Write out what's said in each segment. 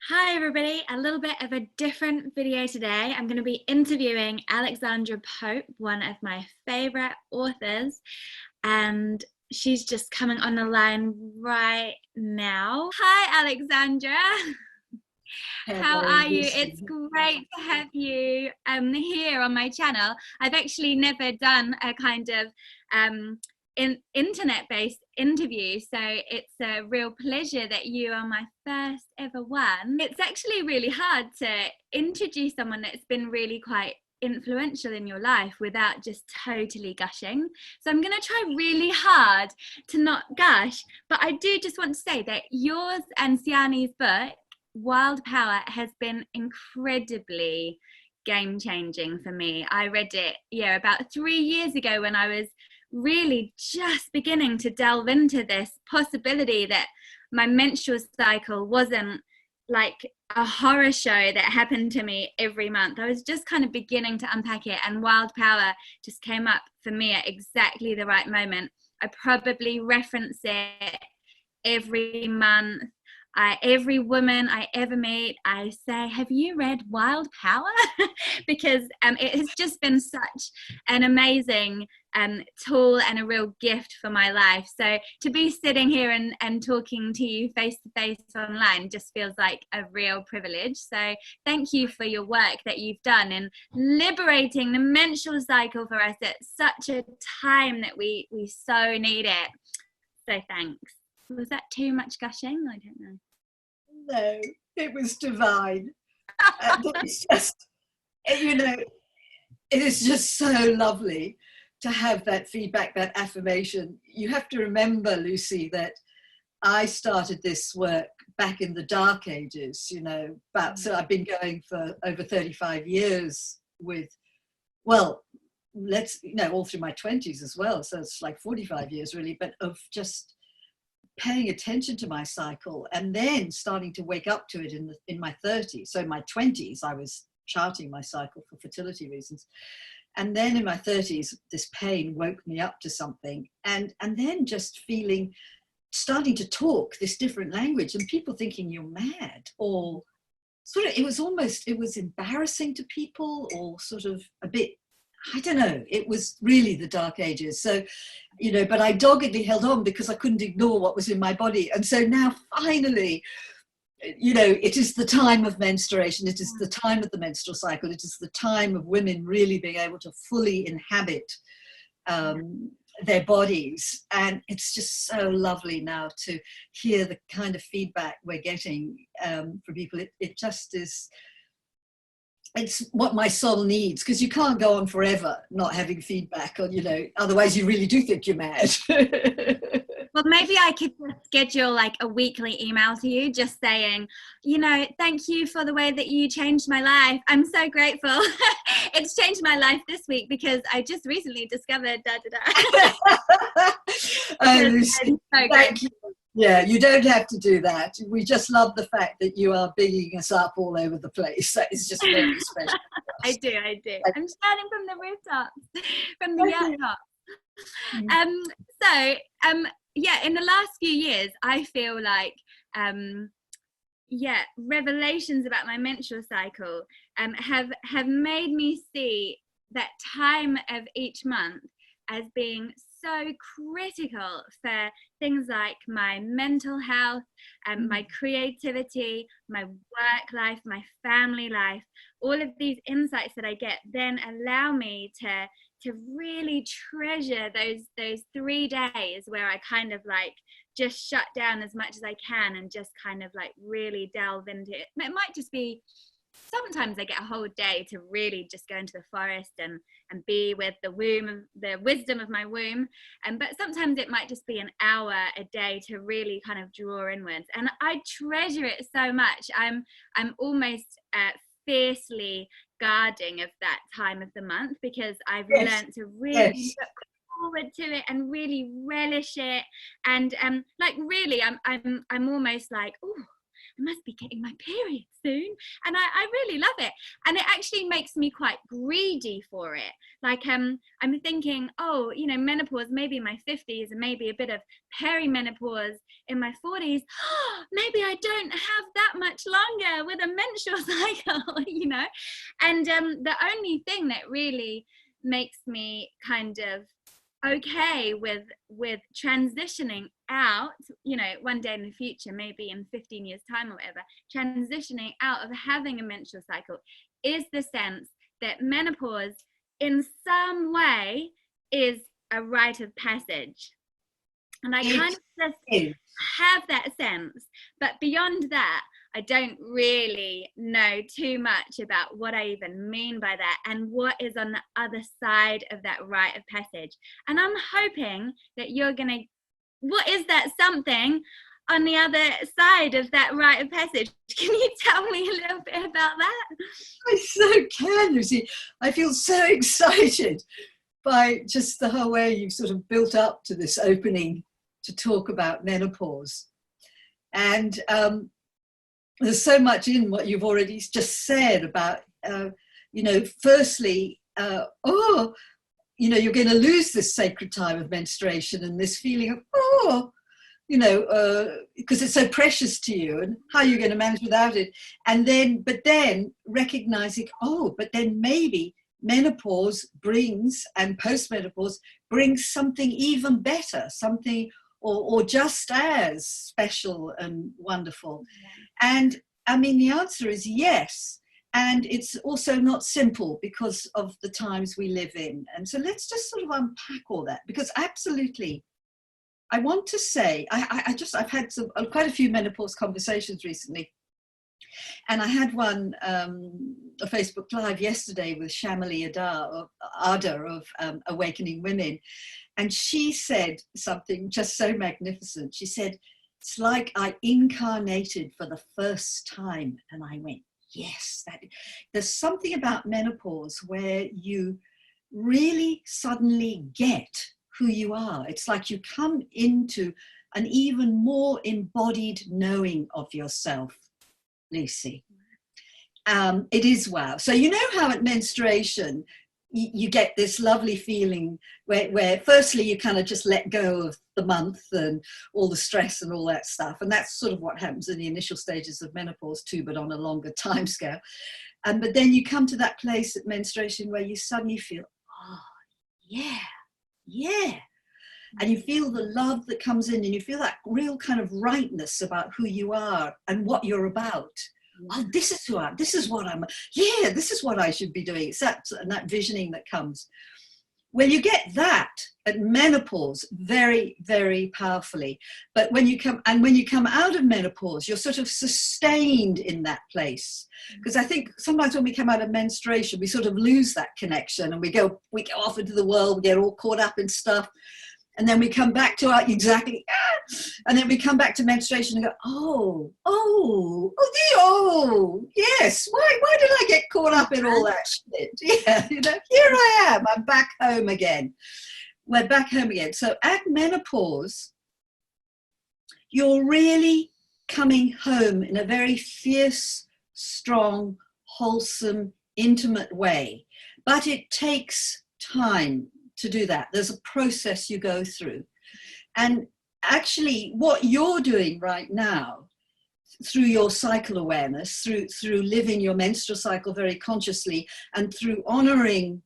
Hi everybody, a little bit of a different video today. I'm going to be interviewing Alexandra Pope, one of my favourite authors, and she's just coming on the line right now. Hi Alexandra, how Hello, are you? It's Lucy. great to have you here on my channel. I've actually never done a kind of internet-based interview, so it's a real pleasure that you are my first ever one. It's actually really hard to introduce someone that's been really quite influential in your life without just totally gushing. So I'm going to try really hard to not gush, but I do just want to say that yours and Siani's book, Wild Power, has been incredibly game-changing for me. I read it, about 3 years ago when I was really just beginning to delve into this possibility that my menstrual cycle wasn't like a horror show that happened to me every month. I was just kind of beginning to unpack it, and Wild Power just came up for me at exactly the right moment. I probably reference it every month. Every woman I ever meet, I say, have you read Wild Power? Because it has just been such an amazing tool and a real gift for my life. So to be sitting here and talking to you face to face online just feels like a real privilege. So thank you for your work that you've done in liberating the menstrual cycle for us at such a time that we so need it. So thanks. Was that too much gushing? I don't know. No, it was divine. It's just, it is just so lovely to have that feedback, that affirmation. You have to remember, Lucy, that I started this work back in the dark ages, so I've been going for over 35 years with, well, all through my 20s as well. So it's like 45 years really, but of just paying attention to my cycle and then starting to wake up to it in my 30s. So in my 20s, I was charting my cycle for fertility reasons. And then in my 30s, this pain woke me up to something. And then just starting to talk this different language and people thinking you're mad, or sort of, it was embarrassing to people, or sort of a bit, I don't know, it was really the dark ages. So, but I doggedly held on because I couldn't ignore what was in my body. And so now finally, it is the time of menstruation. It is the time of the menstrual cycle. It is the time of women really being able to fully inhabit their bodies. And it's just so lovely now to hear the kind of feedback we're getting from people. It just is, it's what my soul needs, because you can't go on forever not having feedback, or otherwise you really do think you're mad. Well, maybe I could schedule like a weekly email to you just saying, thank you for the way that you changed my life. I'm so grateful. It's changed my life this week because I just recently discovered Lucy, thank you. Yeah, you don't have to do that. We just love the fact that you are bigging us up all over the place. That is just very special. I do. I'm shouting from the rooftops, from the yacht. In the last few years, I feel like, revelations about my menstrual cycle have made me see that time of each month as being so critical for things like my mental health, my creativity, my work life, my family life. All of these insights that I get then allow me to really treasure those 3 days where I kind of like just shut down as much as I can and just kind of like really delve into it. It might just be, sometimes I get a whole day to really just go into the forest and be with the wisdom of my womb. But sometimes it might just be an hour a day to really kind of draw inwards. And I treasure it so much. I'm almost fiercely guarding of that time of the month, because I've learned to really look forward to it and really relish it. And really, I'm almost like, oh, I must be getting my period soon. And I really love it. And it actually makes me quite greedy for it. Like, I'm thinking, oh, you know, menopause, maybe in my 50s, and maybe a bit of perimenopause in my 40s. Maybe I don't have that much longer with a menstrual cycle, you know. And the only thing that really makes me kind of okay with transitioning out, you know, one day in the future, maybe in 15 years time or whatever, transitioning out of having a menstrual cycle, is the sense that menopause in some way is a rite of passage. And I kind of just have that sense, but beyond that, I don't really know too much about what I even mean by that and what is on the other side of that rite of passage. And I'm hoping that you're gonna, what is that something on the other side of that rite of passage? Can you tell me a little bit about that? I so can, Lucy. I feel so excited by just the whole way you've sort of built up to this opening to talk about menopause. And there's so much in what you've already just said about, you know, firstly, you know, you're going to lose this sacred time of menstruation and this feeling of, you know, because it's so precious to you, and how you're going to manage without it. And then, but then recognizing, but then maybe menopause brings, and postmenopause brings something even better, something or just as special and wonderful. And I mean, the answer is yes. And it's also not simple because of the times we live in. And so let's just sort of unpack all that, because absolutely, I want to say, I've had quite a few menopause conversations recently. And I had one, a Facebook Live yesterday with Shamali Ada of Awakening Women. And she said something just so magnificent. She said, it's like I incarnated for the first time. And I went, yes, there's something about menopause where you really suddenly get who you are. It's like you come into an even more embodied knowing of yourself, Lucy. It is wow. So you know how at menstruation, you get this lovely feeling where firstly you kind of just let go of the month and all the stress and all that stuff. And that's sort of what happens in the initial stages of menopause too, but on a longer time scale. But then you come to that place at menstruation where you suddenly feel, yeah. And you feel the love that comes in, and you feel that real kind of rightness about who you are and what you're about. Oh, this is who I am. This is what I'm. Yeah, this is what I should be doing. It's that visioning that comes. Well, you get that at menopause very, very powerfully. But when you come out of menopause, you're sort of sustained in that place. Because I think sometimes when we come out of menstruation, we sort of lose that connection, and we go off into the world, we get all caught up in stuff. And then we come back to and then we come back to menstruation and go, yes. Why did I get caught up in all that shit? Yeah, you know, here I am. I'm back home again. We're back home again. So at menopause, you're really coming home in a very fierce, strong, wholesome, intimate way. But it takes time to do that. There's a process you go through. And actually what you're doing right now through your cycle awareness, through living your menstrual cycle very consciously, and through honoring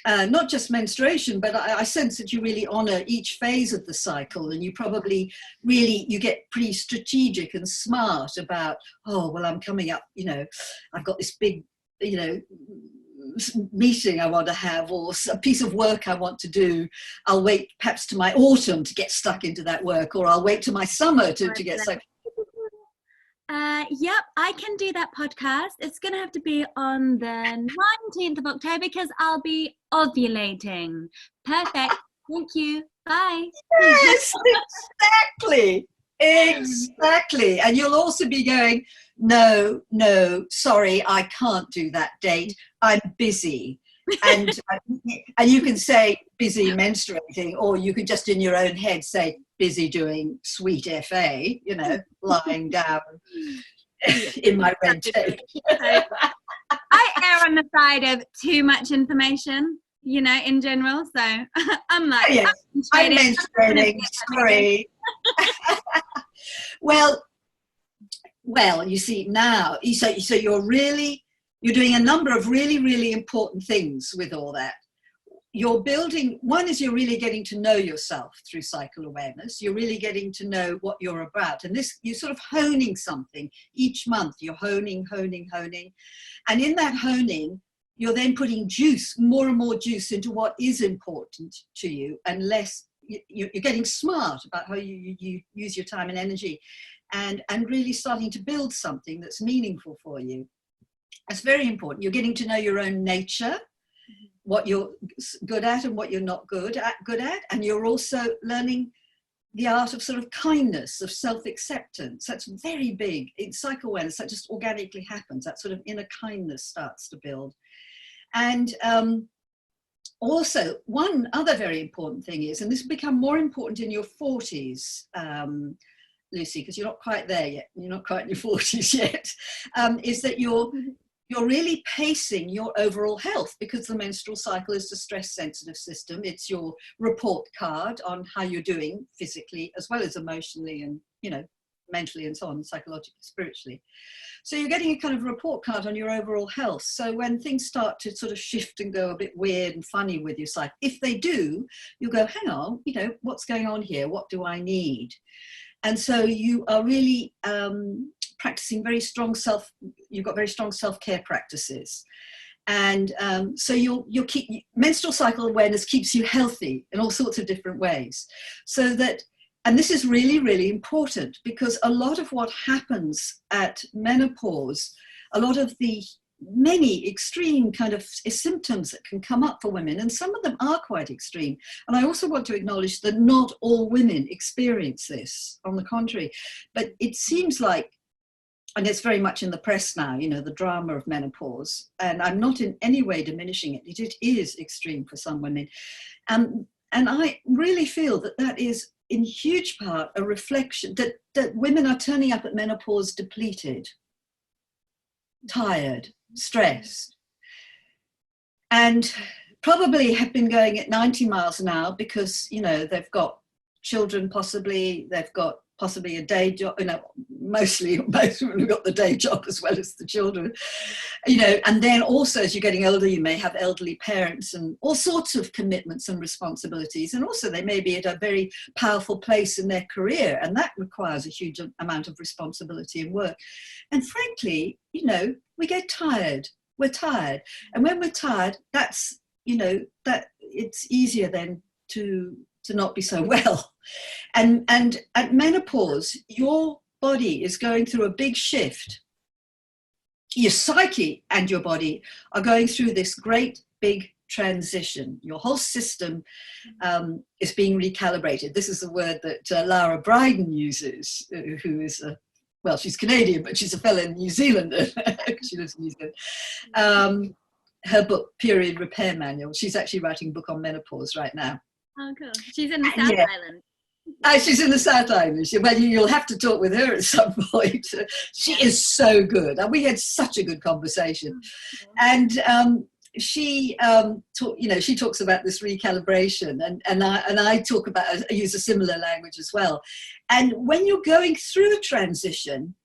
not just menstruation, but I sense that you really honor each phase of the cycle, and you probably you get pretty strategic and smart about, I'm coming up, you know, I've got this big, you know, meeting I want to have, or a piece of work I want to do. I'll wait perhaps to my autumn to get stuck into that work, or I'll wait to my summer to get stuck. Yep, I can do that podcast. It's going to have to be on the 19th of October because I'll be ovulating. Perfect. Thank you. Bye. Yes, exactly. And you'll also be going, no, sorry, I can't do that date. I'm busy. And you can say busy menstruating, or you can just in your own head say busy doing sweet FA, you know, lying down. Yeah. in my red tape. So I err on the side of too much information, you know, in general. So I'm like, Oh, yes, I'm menstruating. Sorry. Well, you see now, so you're doing a number of really, really important things with all that. You're building, one is you're really getting to know yourself through cycle awareness. You're really getting to know what you're about. And this, you're sort of honing something each month. You're honing. And in that honing, you're then putting more and more juice into what is important to you, and less, you're getting smart about how you use your time and energy, and really starting to build something that's meaningful for you. That's very important. You're getting to know your own nature, what you're good at and what you're not good at, and you're also learning the art of sort of kindness, of self-acceptance. That's very big in cycle awareness. That just organically happens. That sort of inner kindness starts to build. And also, one other very important thing is, and this will become more important in your 40s, Lucy, because you're not quite there yet, you're not quite in your 40s yet, is that you're really pacing your overall health, because the menstrual cycle is a stress sensitive system. It's your report card on how you're doing physically as well as emotionally and, you know, mentally and so on, psychologically, spiritually. So you're getting a kind of report card on your overall health. So when things start to sort of shift and go a bit weird and funny with your cycle, if they do, you go, hang on, you know, what's going on here? What do I need? And so you are really practicing you've got very strong self-care practices. And so you'll keep, menstrual cycle awareness keeps you healthy in all sorts of different ways. So that, and this is really, really important, because a lot of what happens at menopause, a lot of the many extreme kind of symptoms that can come up for women, and some of them are quite extreme. And I also want to acknowledge that not all women experience this, on the contrary. But it seems like, and it's very much in the press now, you know, the drama of menopause, and I'm not in any way diminishing it. It is extreme for some women. And I really feel that that is in huge part a reflection that women are turning up at menopause depleted, tired, stressed, and probably have been going at 90 miles an hour because, you know, they've got children, possibly, they've got possibly a day job, you know, most women have got the day job as well as the children, you know, and then also as you're getting older, you may have elderly parents and all sorts of commitments and responsibilities. And also they may be at a very powerful place in their career, and that requires a huge amount of responsibility and work. And frankly, you know, we get tired. We're tired. And when we're tired, that's, you know, that it's easier then to not be so well. And at menopause, your body is going through a big shift. Your psyche and your body are going through this great big transition. Your whole system is being recalibrated. This is the word that Laura Brydon uses, who is well, she's Canadian, but she's a fellow New Zealander. She lives in New Zealand. Her book, Period Repair Manual, she's actually writing a book on menopause right now. Oh, cool. She's in the South Island. She's in the South Island. Well, you'll have to talk with her at some point. She is so good. And we had such a good conversation. And she talks about this recalibration, and I talk about, I use a similar language as well. And when you're going through a transition,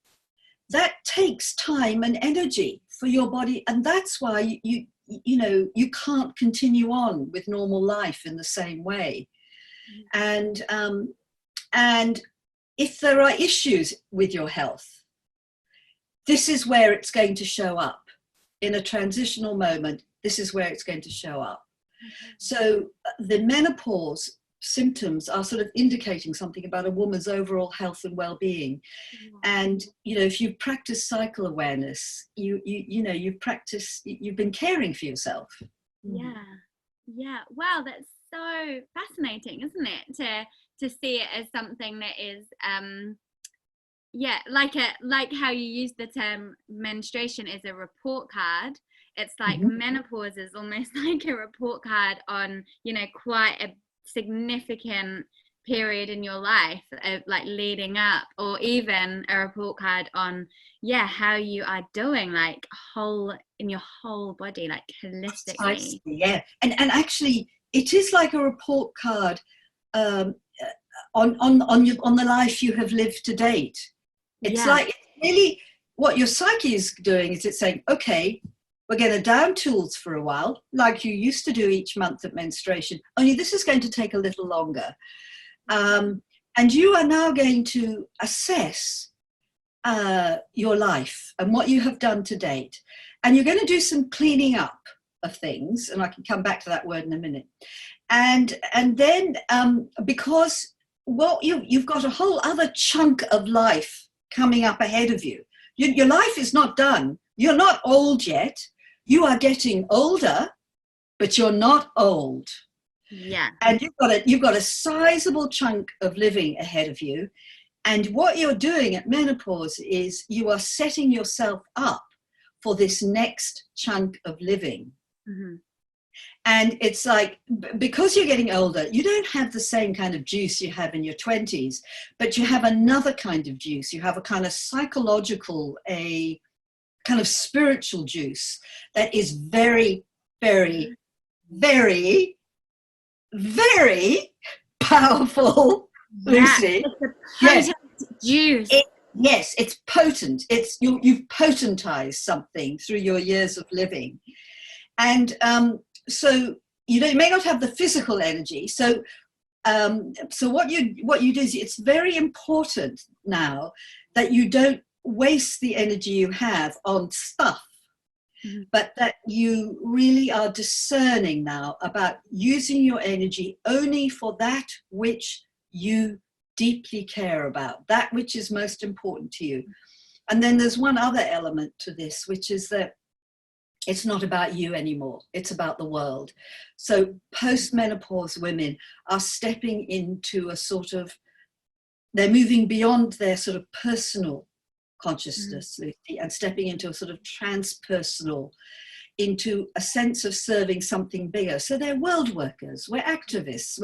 that takes time and energy for your body, and that's why you can't continue on with normal life in the same way. And if there are issues with your health, this is where it's going to show up. In a transitional moment, this is where it's going to show up. So the menopause symptoms are sort of indicating something about a woman's overall health and well-being. And you know, if you practice cycle awareness, you've been caring for yourself. Yeah. Wow, that's so fascinating, isn't it, to see it as something that is like how you use the term menstruation as a report card. It's like menopause is almost like a report card on, you know, quite a significant period in your life, like leading up, or even a report card on how you are doing, like in your whole body, like holistically. Precisely, yeah. And actually it is like a report card on the life you have lived to date. It's like, it's really what your psyche is doing is it's saying, okay, we're going to down tools for a while, like you used to do each month at menstruation, only this is going to take a little longer. And you are now going to assess your life and what you have done to date. And you're going to do some cleaning up of things, and I can come back to that word in a minute. And then because you've got a whole other chunk of life coming up ahead of you. Your life is not done. You're not old yet. You are getting older, but you're not old. Yeah. And you've got a sizable chunk of living ahead of you. And what you're doing at menopause is you are setting yourself up for this next chunk of living. Mm-hmm. And it's like, because you're getting older, you don't have the same kind of juice you have in your 20s, but you have another kind of juice. You have a kind of psychological, a kind of spiritual juice that is very, very, very, very powerful, Lucy. It's a potent juice. Yes, it's potent. You've potentized something through your years of living. And so you may not have the physical energy. So what you do is, it's very important now that you don't waste the energy you have on stuff, but that you really are discerning now about using your energy only for that which you deeply care about, that which is most important to you. And then there's one other element to this, which is that it's not about you anymore. It's about the world. So post-menopause women are stepping into a sort of, they're moving beyond their sort of personal consciousness, Lucy, and stepping into a sort of transpersonal, into a sense of serving something bigger. So they're world workers, we're activists,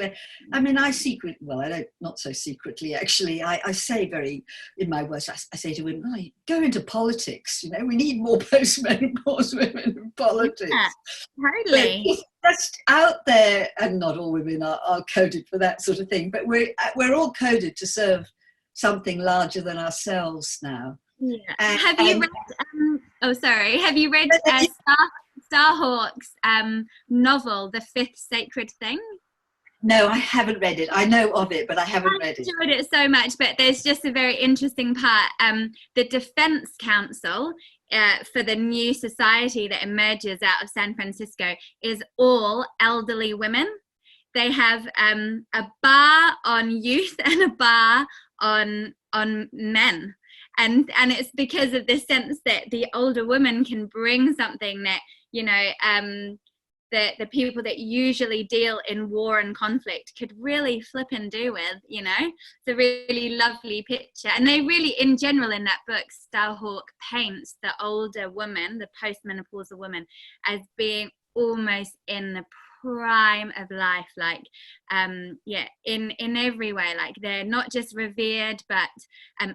not so secretly, actually, I say very, in my words, I say to women, oh, go into politics, we need more post-menopause women in politics. Yeah, totally. It's just out there, and not all women are coded for that sort of thing, but we're all coded to serve something larger than ourselves now. Yeah. Have you read Starhawk's novel, The Fifth Sacred Thing? No, I haven't read it. I know of it, but I haven't read it. I enjoyed it so much, but there's just a very interesting part. The Defense Council for the new society that emerges out of San Francisco is all elderly women. They have a bar on youth and a bar on men. And it's because of this sense that the older woman can bring something that, the people that usually deal in war and conflict could really flip and do with, It's a really lovely picture. And they really, in general, in that book, Starhawk paints the older woman, the postmenopausal woman, as being almost in the prime of life, like in every way, like they're not just revered but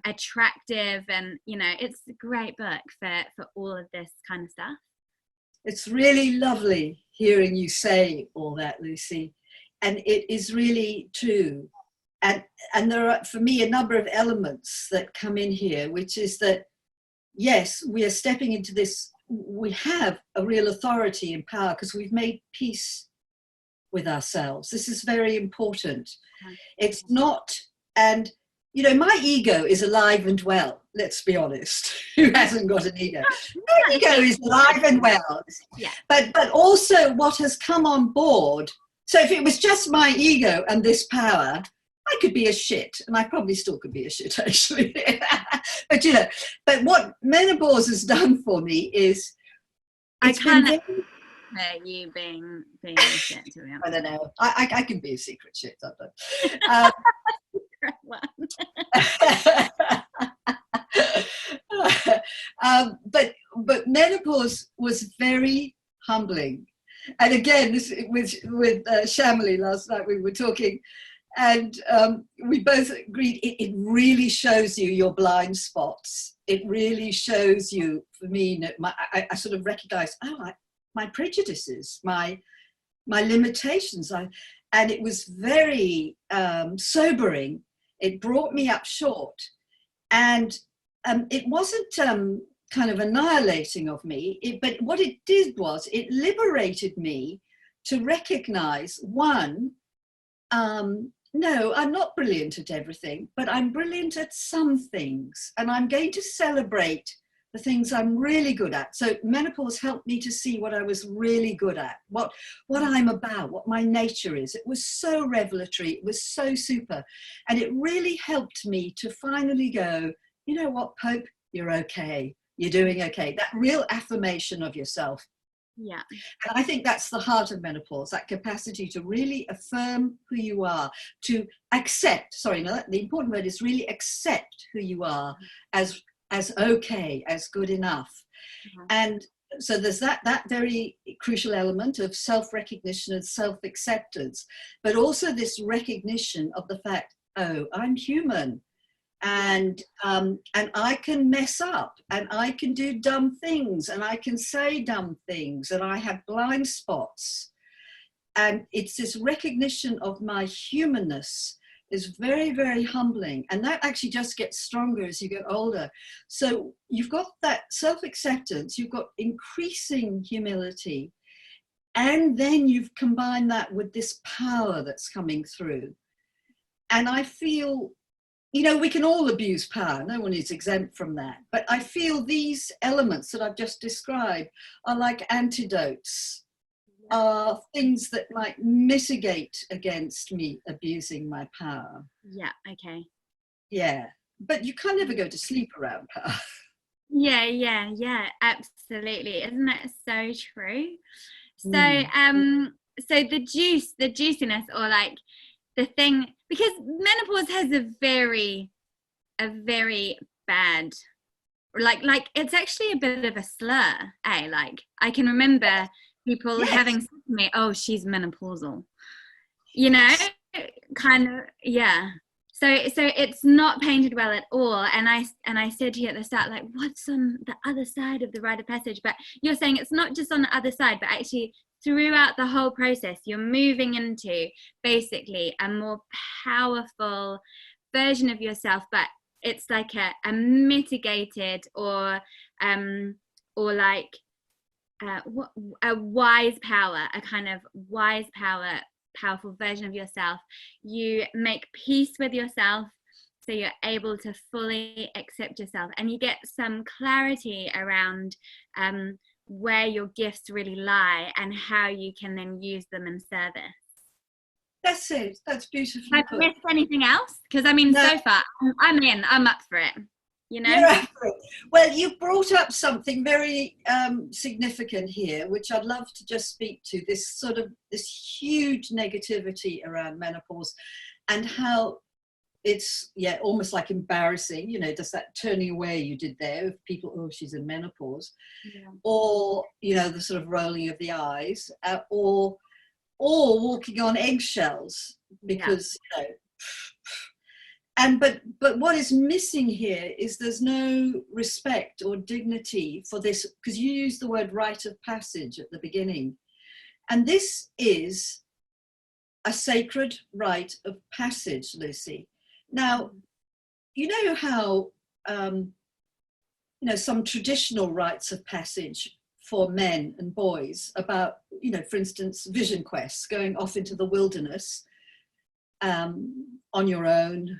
attractive, and it's a great book for all of this kind of stuff. It's really lovely hearing you say all that, Lucy, and it is really true. And there are, for me, a number of elements that come in here, which is that yes, we are stepping into this, we have a real authority and power because we've made peace with ourselves. This is very important. It's not, and my ego is alive and well, let's be honest. Who hasn't got an ego? My ego is alive and well. Yeah. But also what has come on board, so if it was just my ego and this power, I could be a shit, and I probably still could be a shit, actually. But what menopause has done for me is, I can't you being a shit, to be honest. I don't know. I can be a secret shit sometimes. But menopause was very humbling. And again, this with Shamali last night, we were talking, And we both agreed it really shows you your blind spots. It really shows you, for me, I sort of recognized, my prejudices, my limitations. And it was very sobering. It brought me up short. And it wasn't kind of annihilating of me, but what it did was it liberated me to recognize, one, no, I'm not brilliant at everything, but I'm brilliant at some things, and I'm going to celebrate the things I'm really good at. So menopause helped me to see what I was really good at, what I'm about, what my nature is. It was so revelatory, it was so super. And it really helped me to finally go, you know what, Pope, you're okay. You're doing okay. That real affirmation of yourself. Yeah. And I think that's the heart of menopause, that capacity to really affirm who you are, to accept, the important word is really accept who you are as okay, as good enough. Mm-hmm. And so there's that very crucial element of self-recognition and self-acceptance, but also this recognition of the fact, oh, I'm human. And I can mess up, and I can do dumb things, and I can say dumb things, and I have blind spots. And it's this recognition of my humanness is very, very humbling. And that actually just gets stronger as you get older. So you've got that self-acceptance, you've got increasing humility, and then you've combined that with this power that's coming through. And I feel, we can all abuse power. No one is exempt from that. But I feel these elements that I've just described are like antidotes, are things that might mitigate against me abusing my power. Yeah, okay. Yeah, but you can't ever go to sleep around power. Yeah, absolutely. Isn't that so true? So, so the juiciness, or like the thing, because menopause has a very bad, like it's actually a bit of a slur, eh? Like I can remember people having said to me, oh, she's menopausal, kind of, yeah. So it's not painted well at all. And I said to you at the start, like, what's on the other side of the rite of passage? But you're saying it's not just on the other side, but actually throughout the whole process, you're moving into basically a more powerful version of yourself, but it's like a mitigated or like a wise power, a kind of wise power, powerful version of yourself. You make peace with yourself, so you're able to fully accept yourself, and you get some clarity around where your gifts really lie and how you can then use them in service. That's it. That's beautiful. Have I missed anything else? Because so far I'm up for it. You're up for it. Well, you brought up something very significant here, which I'd love to just speak to. This huge negativity around menopause, and how it's almost like embarrassing. Just that turning away you did there of people. Oh, she's in menopause, or the sort of rolling of the eyes, or walking on eggshells because but what is missing here is there's no respect or dignity for this, because you used the word rite of passage at the beginning, and this is a sacred rite of passage, Lucy. Now, you know how some traditional rites of passage for men and boys about, for instance, vision quests, going off into the wilderness on your own,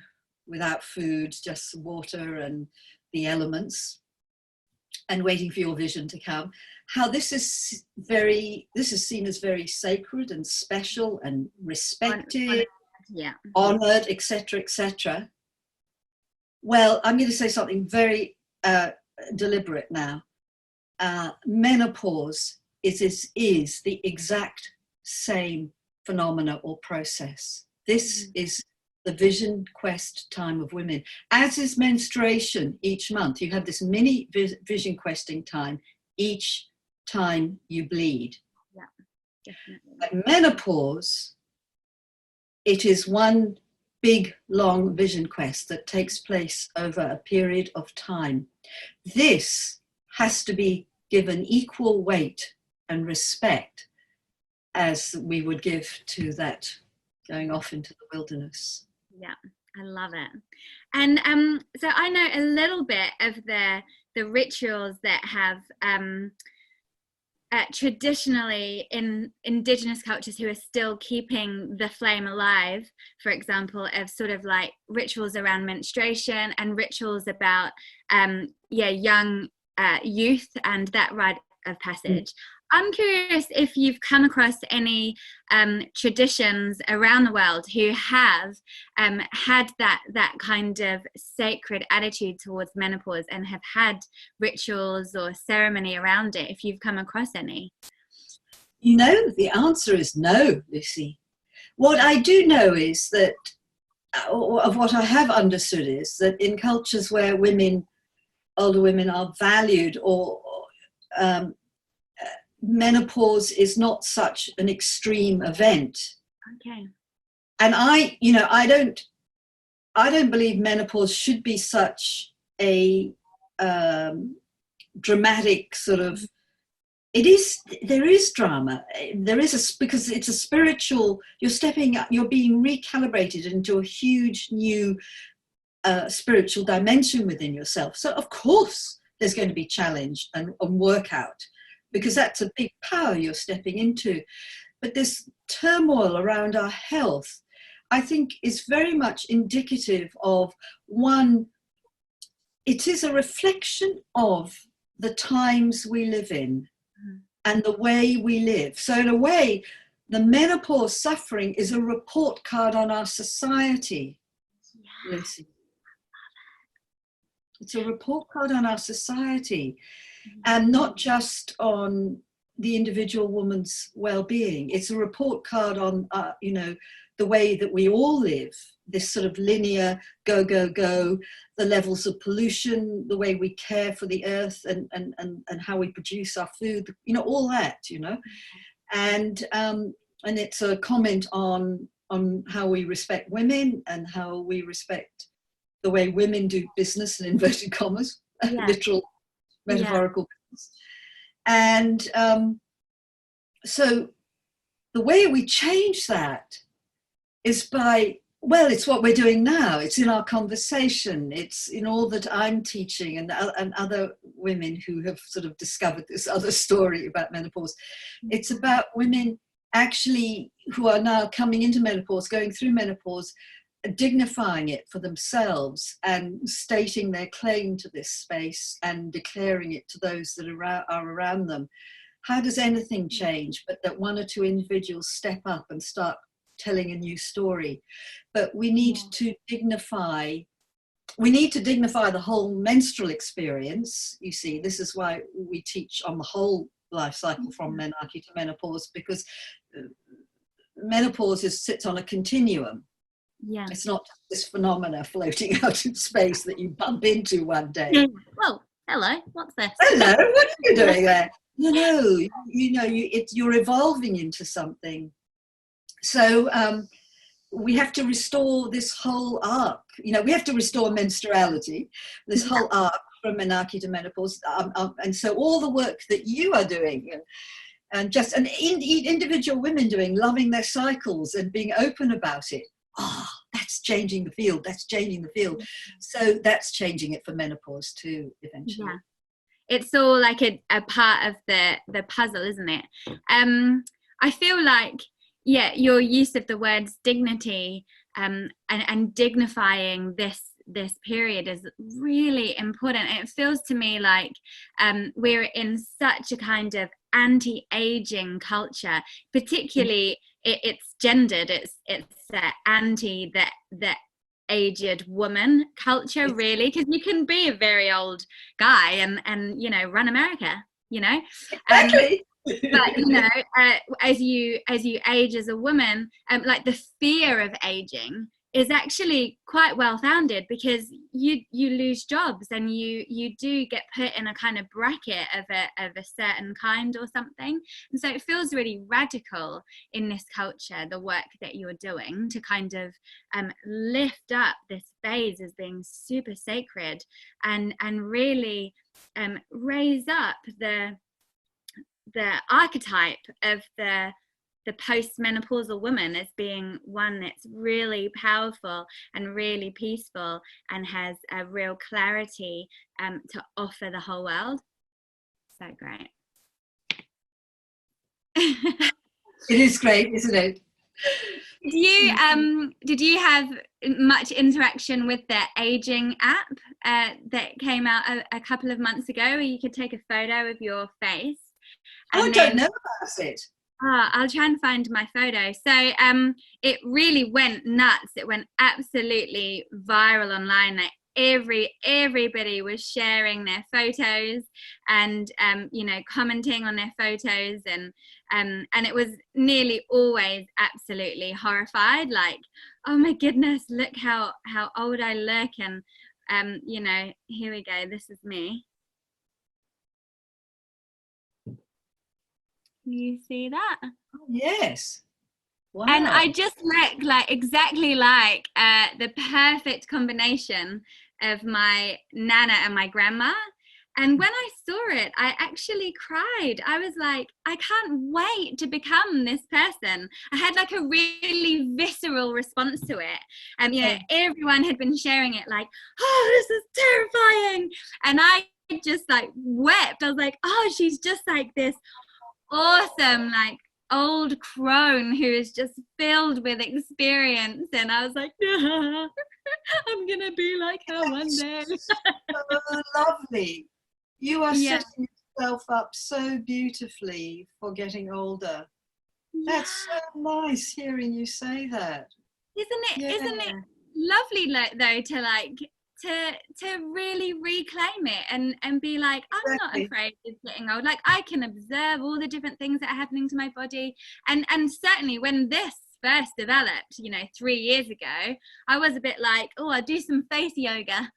without food, just water and the elements, and waiting for your vision to come. How this is seen as very sacred and special and respected, honored, etc., etc. Well, I'm going to say something very deliberate now. Menopause is the exact same phenomena or process. This is the vision quest time of women, as is menstruation each month. You have this mini vision questing time each time you bleed. Yeah, definitely. But menopause, it is one big, long vision quest that takes place over a period of time. This has to be given equal weight and respect as we would give to that going off into the wilderness. Yeah, I love it. And so I know a little bit of the rituals that have traditionally in indigenous cultures who are still keeping the flame alive, for example, of sort of like rituals around menstruation and rituals about young youth and that rite of passage. I'm curious if you've come across any traditions around the world who have had that kind of sacred attitude towards menopause and have had rituals or ceremony around it, if you've come across any. You know, the answer is no, Lucy. What I do know is that, of what I have understood is that in cultures where older women are valued, or menopause is not such an extreme event. Okay. And I don't believe menopause should be such a dramatic sort of. There is drama. Because it's a spiritual. You're stepping up. You're being recalibrated into a huge new spiritual dimension within yourself. So of course there's going to be challenge and workout, because that's a big power you're stepping into. But this turmoil around our health, I think, is very much indicative of one. It is a reflection of the times we live in and the way we live. So in a way, the menopause suffering is a report card on our society, Lucy. It's a report card on our society, and not just on the individual woman's well-being. It's a report card on, the way that we all live, this sort of linear go, go, go, the levels of pollution, the way we care for the earth and how we produce our food, all that, And it's a comment on how we respect women and how we respect the way women do business, in inverted commas, literal, metaphorical business. And so the way we change that is by, it's what we're doing now. It's in our conversation. It's in all that I'm teaching and other women who have sort of discovered this other story about menopause. It's about women actually who are now coming into menopause, going through menopause, dignifying it for themselves and stating their claim to this space and declaring it to those that are around them. How does anything change but that one or two individuals step up and start telling a new story? But we need to dignify the whole menstrual experience. You see, this is why we teach on the whole life cycle from menarche to menopause, because menopause sits on a continuum. Yeah. It's not this phenomena floating out in space that you bump into one day. Well, hello, what's this? Hello, what are you doing there? No, you're evolving into something. So we have to restore this whole arc. We have to restore menstruality, this whole arc from menarche to menopause. And so all the work that you are doing, and individual women doing, loving their cycles and being open about it. That's changing the field. That's changing the field. So that's changing it for menopause too, eventually. Yeah. It's all like a part of the puzzle, isn't it? I feel like, your use of the words dignity and dignifying this period is really important. It feels to me like we're in such a kind of anti-aging culture, particularly it's gendered. It's anti the aged woman culture, really, because you can be a very old guy and run America, Exactly. But as you age as a woman, like the fear of aging is actually quite well founded, because you lose jobs and you do get put in a kind of bracket of a certain kind or something. And so it feels really radical in this culture, the work that you're doing to kind of lift up this phase as being super sacred, and really raise up the archetype of the post-menopausal woman as being one that's really powerful and really peaceful and has a real clarity to offer the whole world. So great. It is great, isn't it? Did you have much interaction with the aging app that came out a couple of months ago, where you could take a photo of your face? I don't know about it. I'll try and find my photo. So it really went nuts. It went absolutely viral online. Like everybody was sharing their photos and commenting on their photos, and it was nearly always absolutely horrified, like, oh my goodness, look how old I look, and here we go, this is me. You see that? Oh, yes. Wow. And I just look like exactly like the perfect combination of my nana and my grandma. And when I saw it, I actually cried. I was like, I can't wait to become this person. I had like a really visceral response to it. Everyone had been sharing it like, oh, this is terrifying. And I just like wept. I was like, oh, she's just like this awesome, like, old crone who is just filled with experience. And I was like, yeah, I'm gonna be like her one day. So lovely. You are setting yourself up so beautifully for getting older. That's so nice hearing you say that. Isn't it lovely, though, to like to really reclaim it and be like, I'm not afraid of getting old. Like, I can observe all the different things that are happening to my body, and certainly when this first developed 3 years ago, I was a bit like, oh, I'll do some face yoga.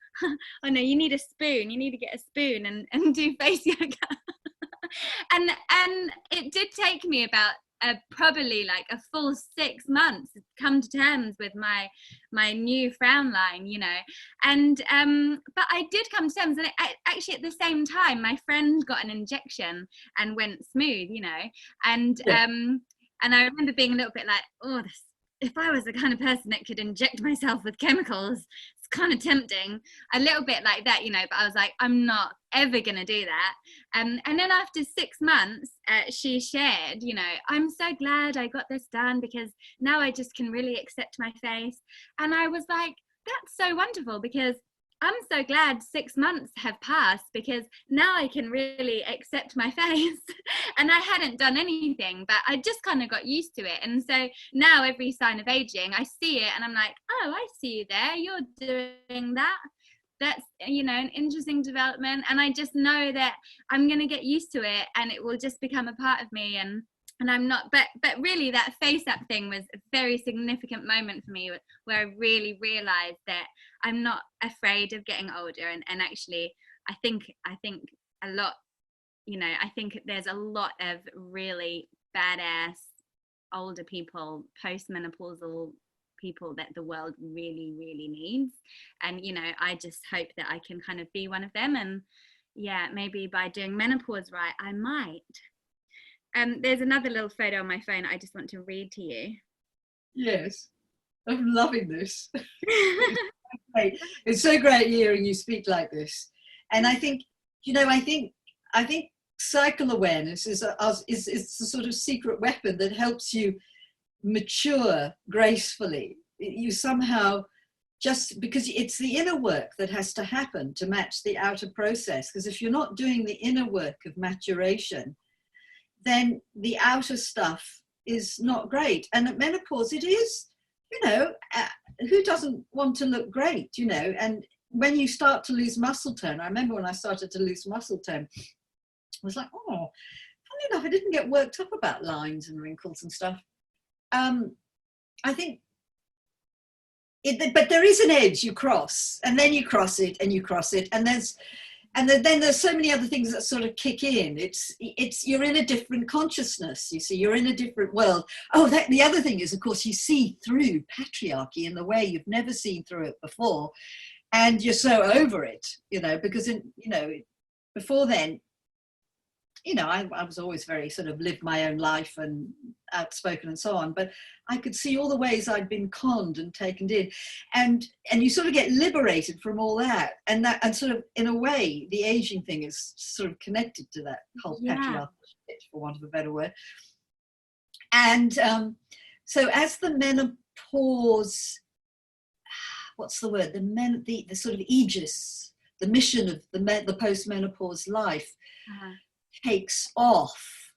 Oh no, you need a spoon, you need to get a spoon and do face yoga. and it did take me about probably like a full 6 months to come to terms with my new frown line, and but I did come to terms, and actually at the same time my friend got an injection and went smooth, and and I remember being a little bit like, oh, if I was the kind of person that could inject myself with chemicals, it's kind of tempting, a little bit like that, but I was like, I'm not ever gonna do that. And then after 6 months, she shared, I'm so glad I got this done, because now I just can really accept my face. And I was like, that's so wonderful, because I'm so glad 6 months have passed, because now I can really accept my face. And I hadn't done anything, but I just kind of got used to it. And so now every sign of aging, I see it and I'm like, oh, I see you there, you're doing that. That's an interesting development, and I just know that I'm going to get used to it and it will just become a part of me. And I'm not, but really that face up thing was a very significant moment for me, where I really realized that I'm not afraid of getting older. And actually I think a lot, I think there's a lot of really badass older people, post-menopausal people, that the world really, really needs. And I just hope that I can kind of be one of them. And maybe by doing menopause right, I might. There's another little photo on my phone I just want to read to you. Yes, I'm loving this. It's so great hearing you speak like this. And I think, I think cycle awareness is the sort of secret weapon that helps you mature gracefully. You somehow, just because it's the inner work that has to happen to match the outer process, because if you're not doing the inner work of maturation, then the outer stuff is not great. And at menopause, it is, who doesn't want to look great, and when you start to lose muscle tone, I remember when I started to lose muscle tone, I was like, oh, funny enough, I didn't get worked up about lines and wrinkles and stuff. I think but there is an edge you cross, and then you cross it, and you cross it, and then there's so many other things that sort of kick in. It's you're in a different consciousness. You see, you're in a different world. Oh, the other thing is, of course, you see through patriarchy in the way you've never seen through it before, and you're so over it, because before then, I was always very sort of lived my own life and outspoken and so on, but I could see all the ways I'd been conned and taken in, and you sort of get liberated from all that, and sort of, in a way, the aging thing is sort of connected to that whole patriarchal shit, for want of a better word. And so as the menopause, what's the word? The sort of aegis, the mission of the post-menopause life takes off.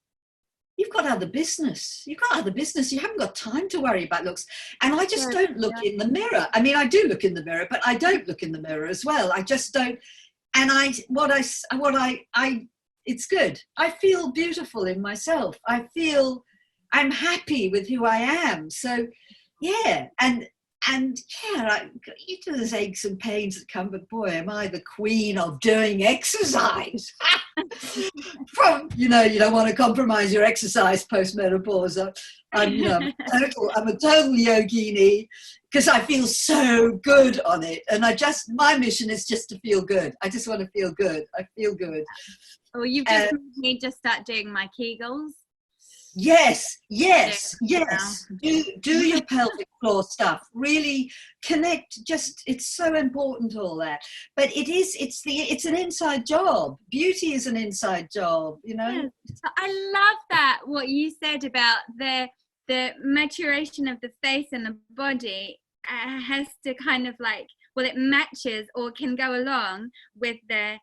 You've got other business. You haven't got time to worry about looks. And I just don't look in the mirror. I mean, I do look in the mirror, but I don't look in the mirror as well. I just don't. And it's good. I feel beautiful in myself. I'm happy with who I am. So, yeah. You do those aches and pains that come, but boy, am I the queen of doing exercise. You don't want to compromise your exercise post-menopause. I'm a total yogini, because I feel so good on it. And my mission is just to feel good. I just want to feel good. I feel good. Well, you've just made me just start doing my Kegels. Yes. Do your pelvic floor stuff. Really connect. It's so important, all that. But it's an inside job. Beauty is an inside job, Yes. I love that, what you said about the maturation of the face and the body has to kind of it matches or can go along with the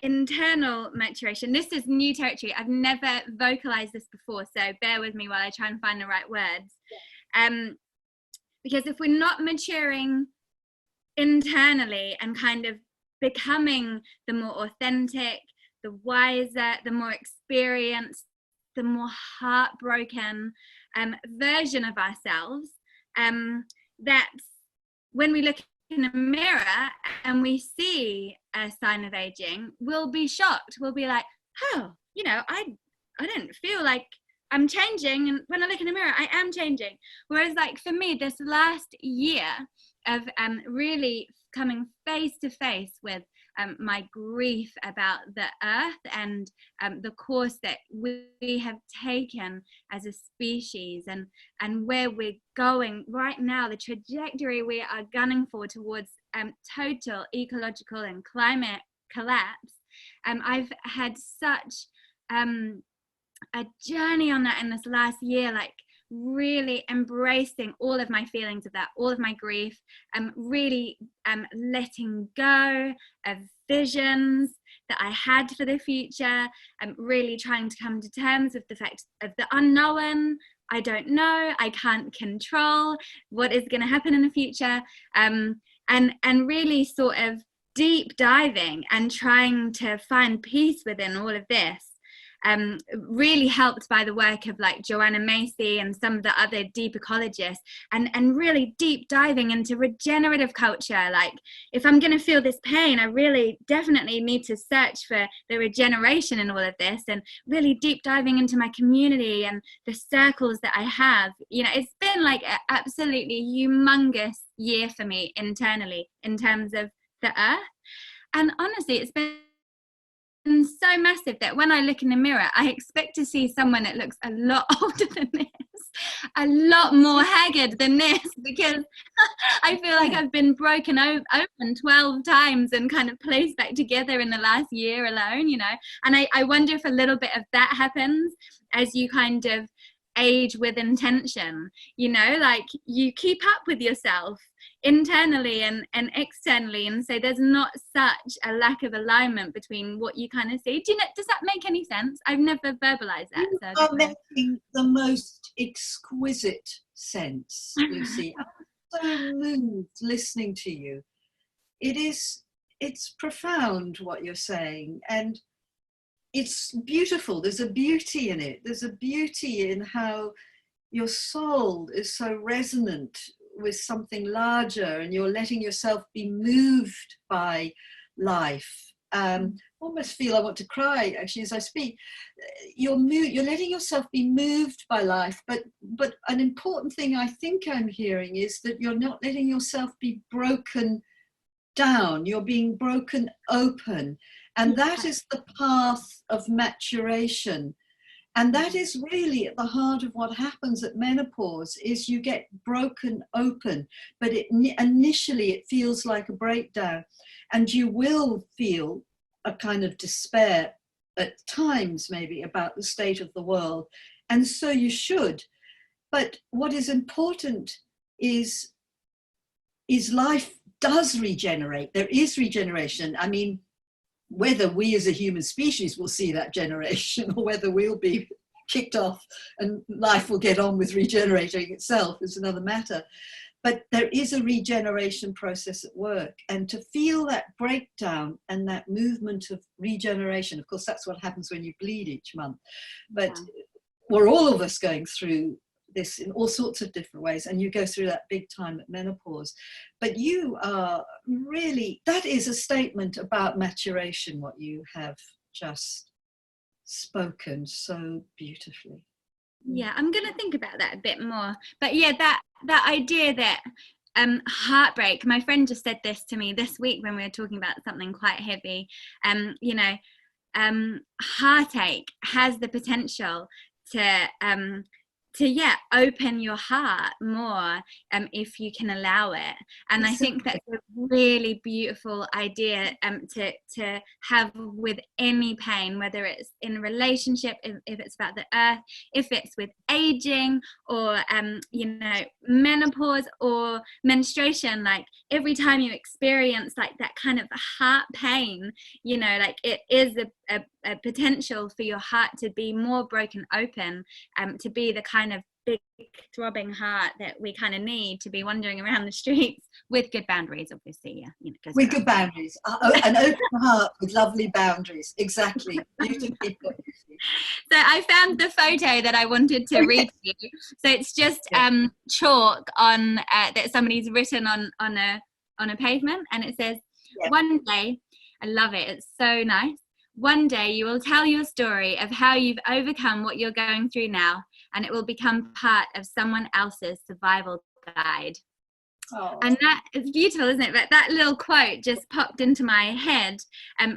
internal maturation. This is new territory. I've never vocalized this before, so bear with me while I try and find the right words. Because if we're not maturing internally and kind of becoming the more authentic, the wiser, the more experienced, the more heartbroken version of ourselves, that's when we look in a mirror and we see a sign of aging, we'll be shocked. We'll be like, oh, I don't feel like I'm changing, and when I look in the mirror, I am changing. Whereas, for me, this last year of really coming face to face with my grief about the earth and the course that we have taken as a species, and where we're going right now, the trajectory we are gunning for towards total ecological and climate collapse. I've had such a journey on that in this last year, really embracing all of my feelings of that, all of my grief, really letting go of visions that I had for the future, really trying to come to terms with the fact of the unknown. I don't know, I can't control what is going to happen in the future, and really sort of deep diving and trying to find peace within all of this. Really helped by the work of Joanna Macy and some of the other deep ecologists, and really deep diving into regenerative culture. If I'm going to feel this pain, I really definitely need to search for the regeneration in all of this, and really deep diving into my community and the circles that I have. It's been an absolutely humongous year for me internally in terms of the earth, and honestly, it's been so massive that when I look in the mirror, I expect to see someone that looks a lot older than this, a lot more haggard than this, because I feel like I've been broken open 12 times and kind of placed back together in the last year alone, and I wonder if a little bit of that happens as you kind of age with intention, you keep up with yourself internally and externally, and so there's not such a lack of alignment between what you kind of see. Does that make any sense? I've never verbalized that. You are making the most exquisite sense, Lucy. I'm so moved listening to you. It's profound what you're saying, and it's beautiful. There's a beauty in it. There's a beauty in how your soul is so resonant with something larger, and you're letting yourself be moved by life. Almost feel I want to cry actually as I speak. You're letting yourself be moved by life, but an important thing I think I'm hearing is that you're not letting yourself be broken down. You're being broken open, and that is the path of maturation. And that is really at the heart of what happens at menopause, is you get broken open, but initially it feels like a breakdown, and you will feel a kind of despair at times, maybe, about the state of the world. And so you should. But what is important is life does regenerate. There is regeneration. I mean, whether we as a human species will see that generation, or whether we'll be kicked off and life will get on with regenerating itself, is another matter. But there is a regeneration process at work, and to feel that breakdown and that movement of regeneration, of course, that's what happens when you bleed each month. But we're all of us going through this in all sorts of different ways, and you go through that big time at menopause. But you are really, that is a statement about maturation, what you have just spoken so beautifully. Yeah, I'm going to think about that a bit more. But yeah, that idea that heartbreak, my friend just said this to me this week when we were talking about something quite heavy. You know, heartache has the potential to open your heart more if you can allow it. And I think that's a really beautiful idea to have with any pain, whether it's in a relationship, if it's about the earth, if it's with aging, or you know, menopause or menstruation. Like every time you experience like that kind of heart pain, you know, like it is a potential for your heart to be more broken open, to be the kind of big throbbing heart that we kind of need to be wandering around the streets with good boundaries, obviously. Yeah, you know, with good boundaries, an open heart with lovely boundaries. Exactly. Beautifully put. So I found the photo that I wanted to read to you. So it's just chalk on that somebody's written on a pavement, and it says, "One day," I love it. It's so nice. "One day you will tell your story of how you've overcome what you're going through now, and it will become part of someone else's survival guide." Oh. And that is beautiful, isn't it? But that little quote just popped into my head,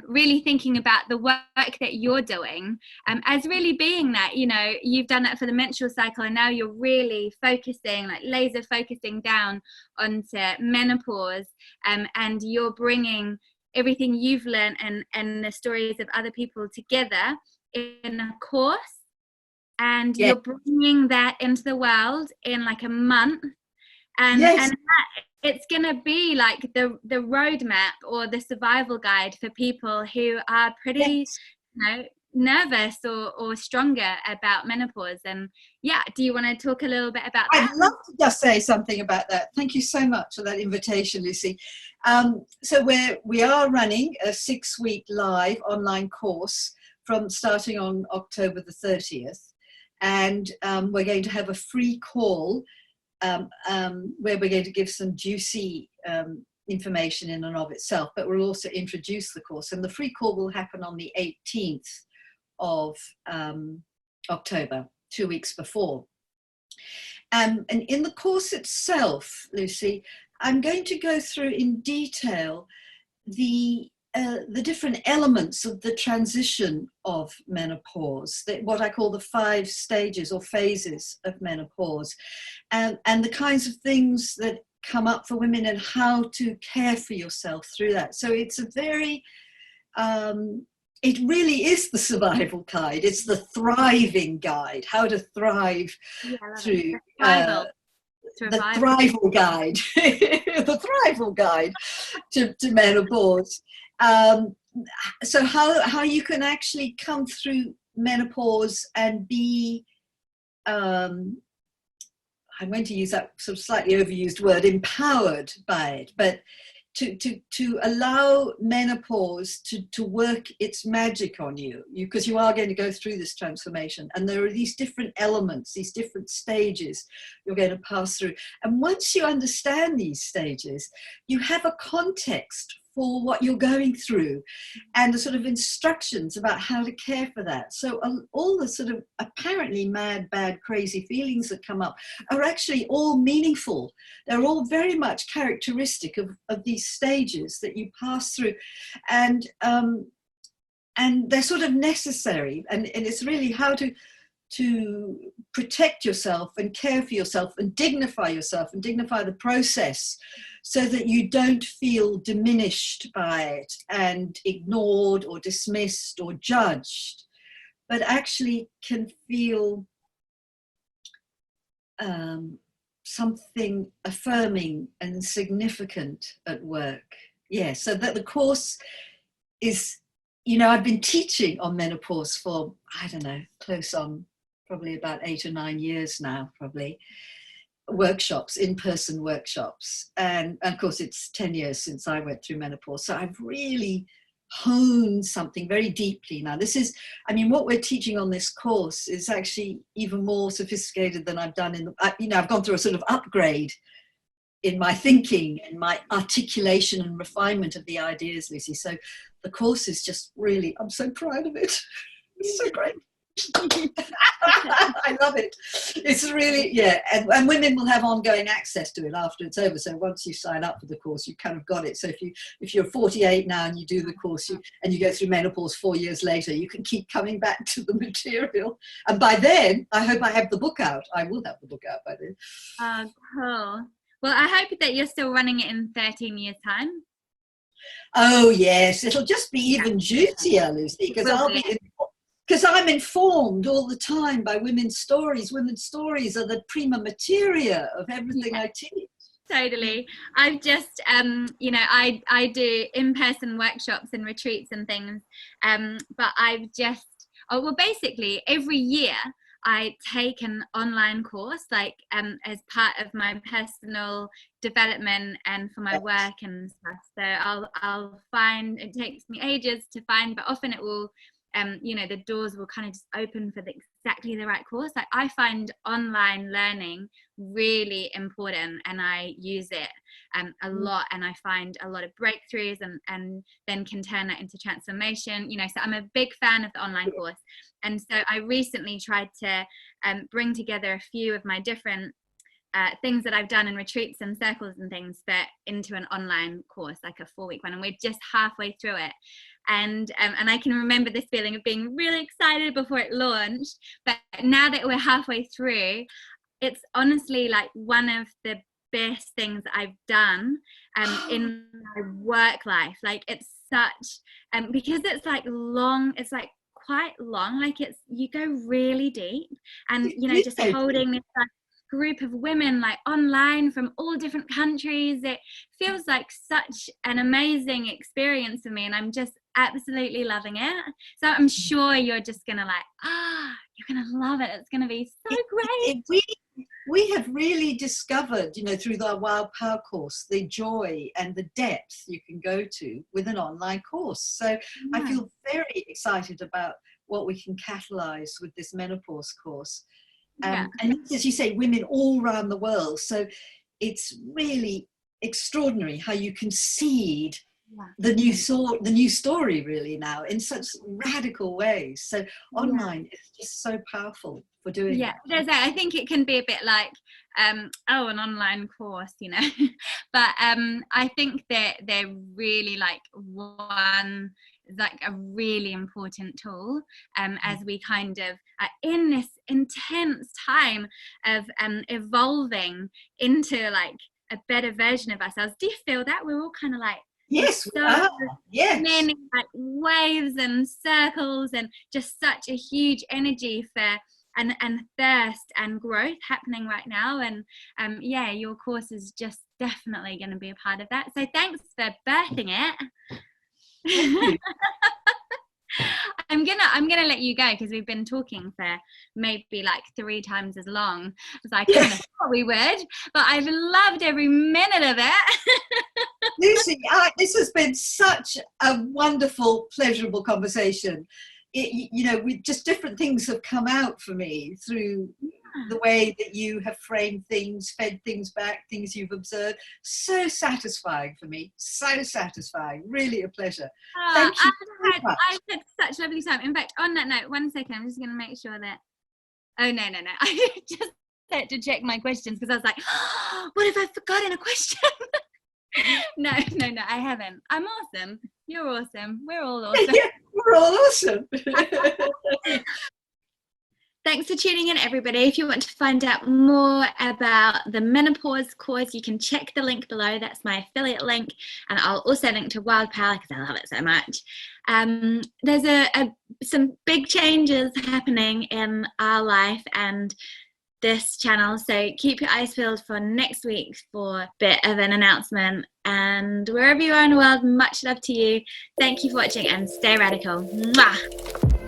really thinking about the work that you're doing, as really being that, you know, you've done that for the menstrual cycle, and now you're really focusing, like laser focusing down onto menopause, and you're bringing everything you've learned and the stories of other people together in a course, and you're bringing that into the world in like a month, and that, it's gonna be like the roadmap or the survival guide for people who are pretty, you know, nervous or stronger about menopause. And do you want to talk a little bit about that? I'd love to just say something about that. Thank you so much for that invitation, Lucy. So we are running a 6-week live online course from starting on October the 30th, and we're going to have a free call where we're going to give some juicy information in and of itself, but we'll also introduce the course. And the free call will happen on the 18th of October, 2 weeks before. And in the course itself, Lucy, I'm going to go through in detail the different elements of the transition of menopause, what I call the 5 stages or phases of menopause, and the kinds of things that come up for women and how to care for yourself through that. So it's a very, it really is the survival guide. It's the thriving guide, how to thrive through the thrival guide, the thrival guide to menopause. So how you can actually come through menopause and be, I'm going to use that sort of slightly overused word, empowered by it, but to allow menopause to work its magic on you, because you are going to go through this transformation, and there are these different elements, these different stages you're going to pass through. And once you understand these stages, you have a context for what you're going through and the sort of instructions about how to care for that. So all the sort of apparently mad, bad, crazy feelings that come up are actually all meaningful. They're all very much characteristic of these stages that you pass through. And they're sort of necessary. And it's really how to protect yourself and care for yourself and dignify the process, so that you don't feel diminished by it and ignored or dismissed or judged, but actually can feel something affirming and significant at work. Yeah, so that the course is, I've been teaching on menopause for, I don't know, close on probably about 8 or 9 years now, probably. Workshops, in-person workshops. And of course, it's 10 years since I went through menopause. So I've really honed something very deeply now. This is, what we're teaching on this course is actually even more sophisticated than I've done I've gone through a sort of upgrade in my thinking and my articulation and refinement of the ideas, Lucy. So the course is just really, I'm so proud of it. It's so great. I love it. It's really, yeah, and women will have ongoing access to it after it's over. So once you sign up for the course, you kind of got it. So if you're 48 now and you do the course, and you go through menopause 4 years later, you can keep coming back to the material. And by then, I hope I have the book out. I will have the book out by then. Oh, cool. Well, I hope that you're still running it in 13 years' time. Oh yes, it'll just be even juicier, Lucy, because I'm informed all the time by women's stories. Women's stories are the prima materia of everything I teach. Totally. I've just, I do in-person workshops and retreats and things, but I've just, basically every year I take an online course, as part of my personal development and for my work and stuff. So I'll find, it takes me ages to find, but often it will, the doors will kind of just open for exactly the right course. Like, I find online learning really important, and I use it a lot, and I find a lot of breakthroughs, and then can turn that into transformation. So I'm a big fan of the online course, and so I recently tried to bring together a few of my different things that I've done in retreats and circles and things, but into an online course, like a 4-week one, and we're just halfway through it. And I can remember this feeling of being really excited before it launched, but now that we're halfway through, it's honestly like one of the best things I've done in my work life. Like, it's such because it's like long, it's like quite long, like you go really deep, and just holding this group of women like online from all different countries, it feels like such an amazing experience for me, and I'm just absolutely loving it. So I'm sure you're just gonna you're gonna love it. It's gonna be so great. We have really discovered, through the Wild Power course, the joy and the depth you can go to with an online course. So I feel very excited about what we can catalyze with this menopause course. And as you say, women all around the world. So it's really extraordinary how you can seed the new story really now in such radical ways. So online is just so powerful for doing that. I think it can be a bit like an online course, but I think that they're really like a really important tool as we kind of are in this intense time of evolving into like a better version of ourselves. Do you feel that we're all kind of like many like waves and circles, and just such a huge energy for and thirst and growth happening right now? And your course is just definitely going to be a part of that. So thanks for birthing it. I'm gonna let you go because we've been talking for maybe like 3 times as long as I kind of thought we would, but I've loved every minute of it. Lucy, this has been such a wonderful, pleasurable conversation. With just different things have come out for me through the way that you have framed things, fed things back, things you've observed. So satisfying for me, so satisfying, really a pleasure. Thank you so much. I've had such a lovely time. In fact, on that note, 1 second, I'm just going to make sure that, oh no, I just had to check my questions because I was like, oh, what if I've forgotten a question? No, I haven't. I'm awesome. You're awesome. We're all awesome. Yeah, we're all awesome. Thanks for tuning in, everybody. If you want to find out more about the menopause course, you can check the link below. That's my affiliate link. And I'll also link to Wild Power because I love it so much. There's some big changes happening in our life and this channel, so keep your eyes peeled for next week for a bit of an announcement. And wherever you are in the world, much love to you. Thank you for watching and stay radical. Mwah!